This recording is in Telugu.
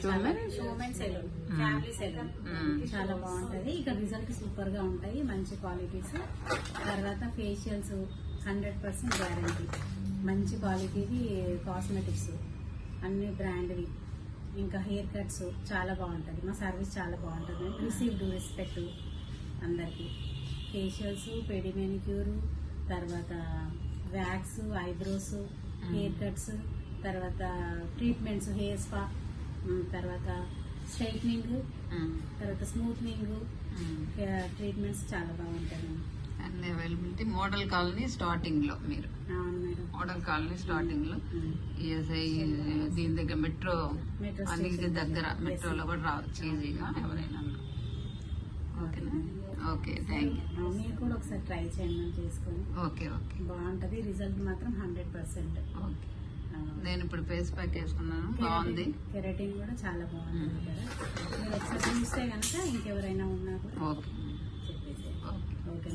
షోమెన్ సెలూన్, ఫ్యామిలీ సెలూన్ చాలా బాగుంటది. ఇక్కడ రిజల్ట్ సూపర్ గా ఉంటాయి, మంచి క్వాలిటీస్. తర్వాత ఫేషియల్స్ 100% గ్యారంటీ, మంచి క్వాలిటీవి కాస్మెటిక్స్ అన్ని బ్రాండ్వి. ఇంకా హెయిర్ కట్స్ చాలా బాగుంటది, మా సర్వీస్ చాలా బాగుంటుంది. రిసీవ్డ్ రెస్పెక్ట్ అందరికి. ఫేషియల్స్, పెడి మెనిక్యూర్, తర్వాత వ్యాక్స్, ఐబ్రోస్, హెయిర్ కట్స్, తర్వాత ట్రీట్మెంట్స్, హెయిర్ స్పా, తర్వాత స్ట్రైట్నింగ్, తర్వాత స్మూత్నింగ్ ట్రీట్మెంట్స్ చాలా బాగుంటాయి. అన్ని అవైలబిలిటీ. మోడల్ కాలనీ స్టార్టింగ్ లో మీరు, మోడల్ కాలనీ స్టార్టింగ్ లో ఈఎస్ఐ దీని దగ్గర మెట్రో అన్నిటి దగ్గర, మెట్రోలో కూడా రావచ్చు ఈజీగా ఎవరైనా. ఓకేనా? Okay, thank you. మీరు కూడా ఒకసారి ట్రై చేయండి చేసుకొని. ఓకే ఓకే, బాగుంటది, రిజల్ట్ మాత్రం 100%. ఓకే, నేను ఇప్పుడు ఫేస్ ప్యాక్ వేసుకున్నాను, బాగుంది. కెరటిన్ కూడా చాలా బాగుంటుంది కదా, మీరు ఒకసారి చూస్తే కనుక ఇంకెవరైనా ఉన్నా కూడా ఓకే చెప్పేసి. ఓకే.